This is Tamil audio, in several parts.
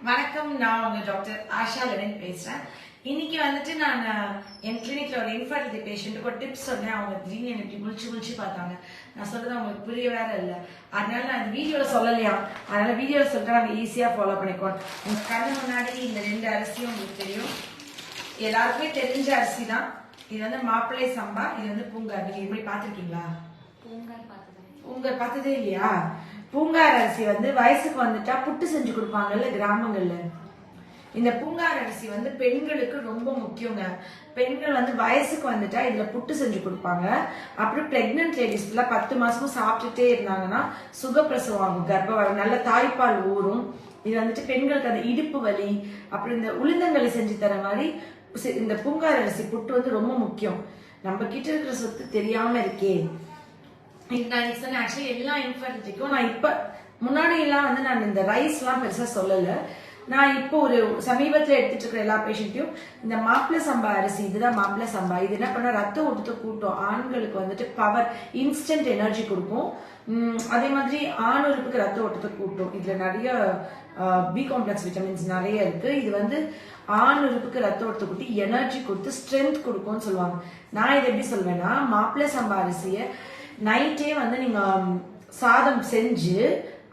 வணக்கம், நான் உங்க டாக்டர் ஆஷா லெனின் பேசுறேன். இன்னைக்கு வந்துட்டு நான் என் கிளினிக்ல ஒரு இன்ஃபர்டிலிட்டி பேஷண்ட்டுக்கு ஒரு டிப்ஸ் சொன்னேன். அவங்க திடீர்னு எனக்கு முழிச்சு பார்த்தாங்க. நான் சொல்றது அவங்களுக்கு புரிய வேற இல்லை. அதனால நான் இந்த வீடியோல சொல்லலையா, அதனால வீடியோல சொல்லிட்டு நாங்கள் ஈஸியா ஃபாலோ பண்ணிக்கோம். உங்க கண்ணு முன்னாடி இந்த 2 அரிசியும் உங்களுக்கு தெரியும். எல்லாருக்குமே தெரிஞ்ச அரிசி தான். இது வந்து மாப்பிள்ளை சம்பா, இது வந்து பூங்கார். நீங்க எப்படி பாத்திருக்கீங்களா? பூங்கார் பார்த்ததே இல்லையா? பூங்கார் அரிசி வந்து வயசுக்கு வந்துட்டா புட்டு செஞ்சு கொடுப்பாங்கல்ல கிராமங்கள்ல. இந்த பூங்கார் அரிசி வந்து பெண்களுக்கு ரொம்ப முக்கியங்க. பெண்கள் வந்து வயசுக்கு வந்துட்டா இதுல புட்டு செஞ்சு கொடுப்பாங்க. அப்புறம் பிரெக்னன்ட் லேடிஸ் 10 மாசமும் சாப்பிட்டுட்டே இருந்தாங்கன்னா சுகப்பிரசவம் ஆகும், கர்ப்பவாரம், நல்ல தாய்ப்பால் ஊறும். இது வந்துட்டு பெண்களுக்கு அந்த இடுப்பு வலி, அப்புறம் இந்த உளுந்தங்களி செஞ்சு தர மாதிரி இந்த பூங்கார் அரிசி புட்டு வந்து ரொம்ப முக்கியம். நம்ம கிட்ட இருக்கிற சொத்து தெரியாம இருக்கே. நான் ஆக்சுவலி எல்லா இன்ஃபர்டிலிட்டிக்கும் நான் இப்ப முன்னாடி எல்லாம் வந்து நான் இந்த ரைஸ் எல்லாம் பெருசா சொல்லல. நான் இப்போ ஒரு சமீபத்துல எடுத்துட்டு இருக்கிற எல்லா பேஷண்ட்டையும் இந்த மாப்பிள்ளை சம்பா அரிசி, இதுதான் மாப்பிள்ளை சம்பா. இது என்ன பண்ணா ரத்த ஓட்டத்தை கூட்டும், ஆண்களுக்கு வந்துட்டு பவர், இன்ஸ்டன்ட் எனர்ஜி கொடுக்கும். அதே மாதிரி ஆண் உறுப்புக்கு ரத்த ஓட்டத்தை கூட்டும். இதுல நிறைய பி காம்ப்ளெக்ஸ் விட்டமின்ஸ் நிறைய இருக்கு. இது வந்து ஆண் உறுப்புக்கு ரத்த ஓட்டத்தை கூட்டி எனர்ஜி கொடுத்து ஸ்ட்ரென்த் கொடுக்கும்னு சொல்லுவாங்க. நான் இதை எப்படி சொல்வேன்னா, மாப்பிள்ளை சம்பா அரிசியை நைட்டே வந்து நீங்க சாதம் செஞ்சு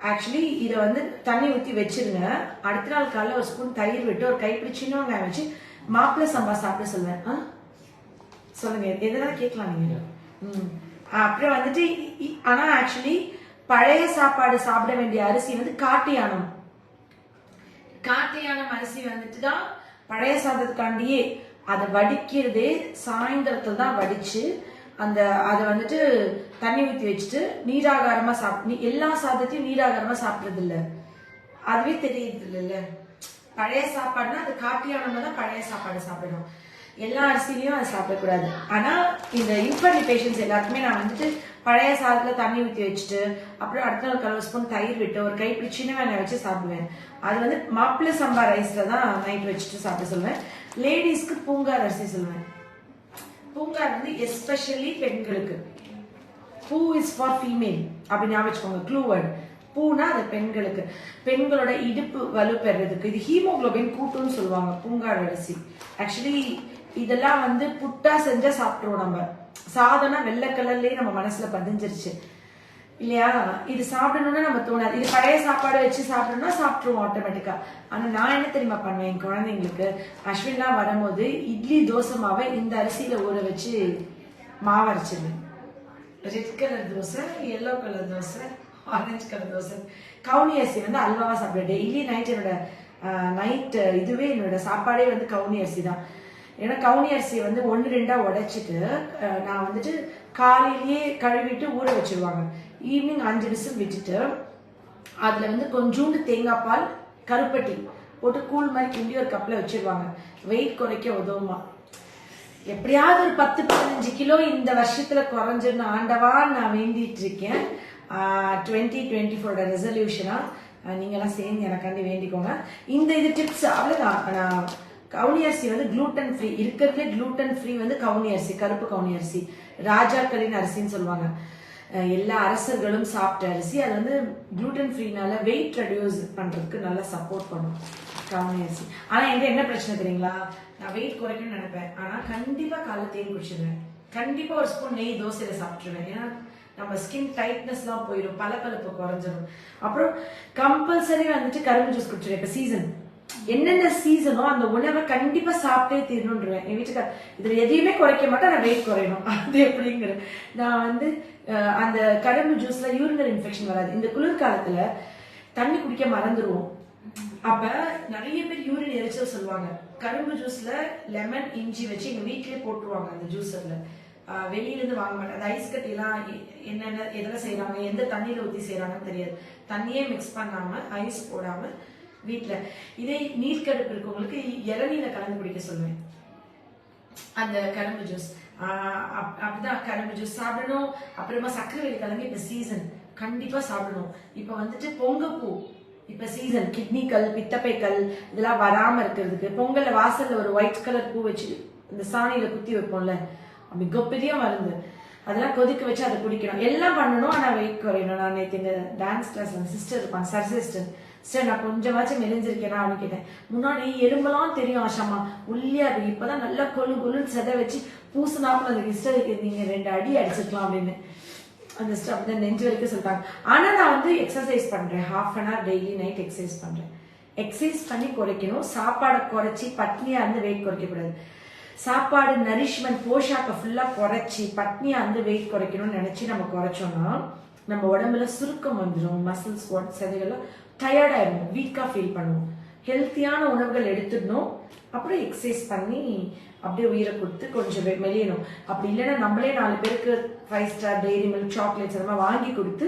ஆக்சுவலி இதை வந்து தண்ணி ஊற்றி வச்சிருங்க. அடுத்த நாள் காலையில் ஒரு ஸ்பூன் தயிர் விட்டு ஒரு கைப்பிடி சின்ன வெங்காயம் வச்சு மாப்பிள்ளை சம்பா சாப்பிட சொல்லுவேன். சொல்லுங்க, எதனா கேட்கலாம் நீங்க. அப்புறம் வந்துட்டு ஆனா ஆக்சுவலி பழைய சாப்பாடு சாப்பிட வேண்டிய அரிசி வந்து காட்டு யானம் அரிசி வந்துட்டு தான் பழைய சாதத்துக்காண்டியே அதை வடிக்கிறதே சாயந்தரத்துல தான் வடிச்சு அதை வந்துட்டு தண்ணி ஊற்றி வச்சுட்டு நீராகாரமா எல்லா சாதத்தையும் நீராகாரமா சாப்பிடுறது இல்ல, அதுவே தெரியுது இல்ல. பழைய சாப்பாடுனா அது காட்டியானமா தான் பழைய சாப்பாடு சாப்பிடணும். எல்லா அரிசிலையும் அதை சாப்பிடக்கூடாது. ஆனா இந்த இன்ஃபர்டிலிட்டி பேஷண்ட்ஸ் எல்லாருக்குமே நான் வந்துட்டு பழைய சாதத்துல தண்ணி ஊற்றி வச்சுட்டு அப்புறம் அடுத்த நாள் 1 ஸ்பூன் தயிர் விட்டு ஒரு கைப்பிடி சின்ன வெங்காயம் வச்சு சாப்பிடுவேன். அது வந்து மாப்பிள்ளை சம்பா ரைஸ்ல தான் நைட் வச்சுட்டு சாப்பிட சொல்லுவேன். லேடிஸ்க்கு பூங்கார் அரிசி சொல்லுவேன். பூங்கார் வந்து எஸ்பெஷலி பெண்களுக்கு. பூ இஸ் ஃபார் ஃபீமேல் அப்படி ஞாபகம் வச்சுக்கோங்க. க்ளூ வேர்ட் பூனா அது பெண்களுக்கு. பெண்களோட இடுப்பு வலு பெறதுக்கு இது ஹீமோகுளோபின் கூட்டுன்னு சொல்லுவாங்க பூங்கார் அரிசி. ஆக்சுவலி இதெல்லாம் வந்து புட்டா செஞ்சா சாப்பிட்டுருவோம். நம்ம சாதனா வெள்ளை கலர்லயே நம்ம மனசுல பதிஞ்சிருச்சு இல்லையா? இது சாப்பிடணும்னா நம்ம தோணாது. இது பழைய சாப்பாடு வச்சு சாப்பிடணும்னா சாப்பிட்டுருவோம் ஆட்டோமேட்டிக்கா. ஆனா நான் என்ன தெரியுமா பண்ணுவேன், என் குழந்தைங்களுக்கு அஸ்வின்லாம் வரும்போது இட்லி தோசை மாவை இந்த அரிசியில ஊற வச்சு மாவு அரைச்சிருவேன். Red colour dosa, yellow colour dosa, orange colour dosa. கவுனி அரிசி வந்து அல்வாவா சாப்பிடுவேன். டெய்லி நைட் என்னோட இதுவே என்னோட சாப்பாடே வந்து கவுனி அரிசி தான். ஏன்னா கவுனி அரிசியை வந்து 1-2 உடைச்சிட்டு நான் வந்துட்டு காலையிலேயே கழுவிட்டு ஊற வச்சிருவாங்க. ஈவினிங் 5 விசில் விட்டுட்டு அதுல வந்து கொஞ்சோண்டு தேங்காய் பால், கருப்பட்டி போட்டு கூழ் மாதிரி கிண்டி ஒரு கப்ல வச்சிருவாங்க. வெயிட் குறைக்க உதவுமா. எப்படியாவது ஒரு 10-15 கிலோ இந்த வருஷத்துல குறைஞ்சிருந்த ஆண்டவா நான் வேண்டிட்டு இருக்கேன். 2024 ரெசல்யூஷனா நீங்க எல்லாம் சேர்ந்து எனக்காண்டி வேண்டிக்கோங்க. இந்த இது டிப்ஸ் அவ்வளவுதான். கவுனி அரிசி வந்து குளூட்டன் ஃப்ரீ, இருக்கிறதுலே குளூட்டன் ஃப்ரீ வந்து கவுனி அரிசி, கருப்பு கவுனி அரிசி, ராஜாக்களின் அரிசின்னு சொல்லுவாங்க. எல்லா அரசர்களும் சாப்பிட்ட அரிசி. அது வந்து குளூட்டன் ஃப்ரீனால வெயிட் ரெடியூஸ் பண்றதுக்கு நல்லா சப்போர்ட் பண்ணும் கவுனி அரிசி. ஆனா என்ன பிரச்சனை தெரியுங்களா, நான் வெயிட் குறைக்கணும்னு நினைப்பேன். ஆனா கண்டிப்பா காலைல தேன் குடிச்சிருவேன். கண்டிப்பா ஒரு ஸ்பூன் நெய் தோசையில சாப்பிட்டுருவேன். ஏன்னா நம்ம ஸ்கின் டைட்னஸ் எல்லாம் போயிடும், பளபளப்பு குறைஞ்சிடும். அப்புறம் கம்பல்சரி வந்துட்டு கரும்பு ஜூஸ் குடிச்சிருவேன். இப்ப சீசன் என்னென்ன சீசனோ அந்த உணவை கண்டிப்பா சாப்பிட்டே தீரணும்ன்றேன். என் வீட்டுக்கார இதுல எதையுமே குறைக்க மாட்டேன், நான் வெயிட் குறையணும். அது எப்படிங்கிற நான் வந்து அந்த கரும்பு ஜூஸ்ல யூரினரி இன்ஃபெக்ஷன் வராது. இந்த குளிர்காலத்துல தண்ணி குடிக்க மறந்துடுவோம். அப்ப நிறைய பேர் யூரின் எரிச்சல் சொல்லுவாங்க. கரும்பு ஜூஸ்ல லெமன், இஞ்சி வச்சு எங்க வீட்லயே போட்டுருவாங்க. அந்த ஜூஸர்ல வெளியில இருந்து வாங்க மாட்டேன். அந்த ஐஸ் கட்டி எல்லாம் என்னென்ன எதெல்லாம் செய்யறாங்க, எந்த தண்ணியில ஊத்தி செய்யறாங்கன்னு தெரியாது. தண்ணியே மிக்ஸ் பண்ணாம ஐஸ் போடாம வீட்டுல இதே நீர்க்கடுப்பு இருக்கவங்களுக்கு இளநீரை கலந்து குடிக்க சொல்லுவேன். அந்த கரும்பு ஜூஸ் அப்படிதான் கரும்பு ஜூஸ் சாப்பிடணும். அப்புறமா சக்கரை கிழங்கு இப்ப சீசன் கண்டிப்பா சாப்பிடணும். இப்ப வந்துட்டு பொங்கப்பூ இப்ப சீசன். கிட்னிக்கல், பித்தப்பைக்கல் இதெல்லாம் வராம இருக்கிறதுக்கு பொங்கல்ல வாசல்ல ஒரு ஒயிட் கலர் பூ வச்சு இந்த சாணியில குத்தி வைப்போம்ல, மிகப்பெரிய மருந்து. அதெல்லாம் கொதிக்க வச்சு அதை குடிக்கணும். எல்லாம் பண்ணணும். ஆனா வெயிட் குறையணும். நான் நேற்று எங்க டான்ஸ் கிளாஸ்ல சிஸ்டர் இருப்பாங்க, சர் சிஸ்டர், சரி நான் கொஞ்சமாச்சும் மெலிஞ்சிருக்கேனா அப்படின்னு கேட்டேன். முன்னாடி எலும்பெல்லாம் தெரியும் ஆஷாமா, ஒல்லியா இருக்கு, இப்பதான் நல்லா கொழு கொழுன்னு செதை வச்சு பூசினாப்புல அந்த ஹிஸ்டருக்கு நீங்க 2 அடி அடிச்சிருக்கலாம் அப்படின்னு அந்த அப்படிதான் நெஞ்சு வரைக்கும் சொல்லிட்டாங்க. ஆனா நான் வந்து எக்ஸசைஸ் பண்றேன், 1/2 an hour daily night exercise பண்றேன். எக்ஸசைஸ் பண்ணி குறைக்கணும், சாப்பாடை குறைச்சி பட்னியா வந்து வெயிட் குறைக்க கூடாது. சாப்பாடு நரிஷ்மெண்ட் போஷாக்கை ஃபுல்லா குறைச்சி பட்னியா வந்து வெயிட் குறைக்கணும்னு நினைச்சு நம்ம குறைச்சோம்னா நம்ம உடம்புல சுருக்கம் வந்துடும், மசில்ஸ் சதைகள்லாம் டயர்ட் ஆயிடும், வீக்கா ஃபீல் பண்ணுவோம். ஹெல்த்தியான உணவுகள் எடுத்துடணும், அப்புறம் எக்ஸசைஸ் பண்ணி அப்படியே உயிரை கொடுத்து கொஞ்சம் மெலியணும். அப்படி இல்லைன்னா நம்மளே 4 பேருக்கு 5 ஸ்டார் டெய்ரி மில்க் சாக்லேட்ஸ் அதெல்லாம் வாங்கி கொடுத்து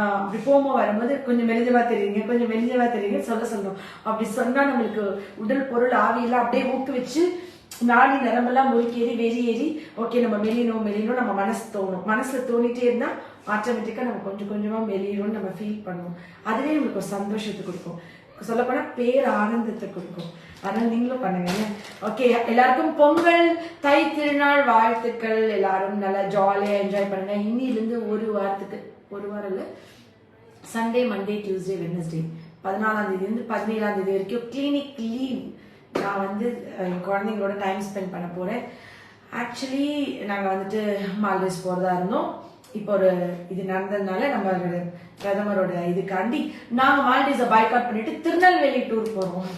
அப்படி போகும்போது வரும்போது கொஞ்சம் மெலிஞ்சவா தெரியுங்க, கொஞ்சம் மெலிஞ்சவா தெரியுங்க சொல்லணும். அப்படி சொன்னா நம்மளுக்கு உடல் பொருள் ஆவியெல்லாம் அப்படியே ஊக்குவிச்சு நாடி நரம்பெல்லாம் முறுக்கேறி வெளியேறி ஓகே நம்ம மெலியணும் நம்ம மனசு தோணும். மனசுல தோணிட்டே இருந்தா ஆட்டோமேட்டிக்கா நம்ம கொஞ்சம் கொஞ்சமா மெலியணும்னு நம்ம ஃபீல் பண்ணுவோம். அதுவே நம்மளுக்கு ஒரு சந்தோஷத்தை கொடுக்கும், சொல்லப்போனா பேர் ஆனந்தத்தை கொடுக்கும். அதனால நீங்களும் பண்ணுங்க. ஓகே, எல்லாருக்கும் பொங்கல் தை திருநாள் வாழ்த்துக்கள். எல்லாரும் நல்லா ஜாலியா என்ஜாய் பண்ணுங்க. இன்னிலிருந்து ஒரு வாரம் இல்ல, சண்டே மண்டே டியூஸ்டே வெட்னஸ்டே 14ஆம் தேதியிலிருந்து 17ஆம் தேதி வரைக்கும் கிளினிக் லீவ். நான் வந்து என் குழந்தைங்களோட டைம் ஸ்பெண்ட் பண்ண போறேன். ஆக்சுவலி நாங்க வந்துட்டு மால்டீவ்ஸ் போறதா இருந்தோம். இப்போ ஒரு இது நடந்ததுனால நம்ம பிரதமரோட இதுக்காண்டி நாங்க மால்டீவ்ஸை பாய்காட் பண்ணிட்டு திருநெல்வேலி டூர் போறோம்.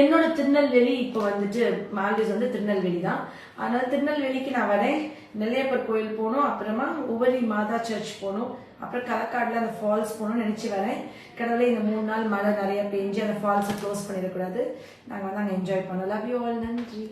என்னோட திருநெல்வேலி இப்போ வந்துட்டு மால்டீவ்ஸ் வந்து திருநெல்வேலி தான். அதனால திருநெல்வேலிக்கு நான் வரேன். நெல்லையப்பர் கோயில் போகணும், அப்புறமா உவரி மாதா சர்ச் போகணும், அப்புறம் களக்காடுல அந்த ஃபால்ஸ் போகணும்னு நினைச்சு வரேன். கடவுளே இந்த 3 நாள் மழை நிறைய பெஞ்சு அந்த ஃபால்ஸை க்ளோஸ் பண்ணிடக்கூடாது. நாங்கள் வந்து அங்கே என்ஜாய் பண்ணோம். Love you all. நன்றி.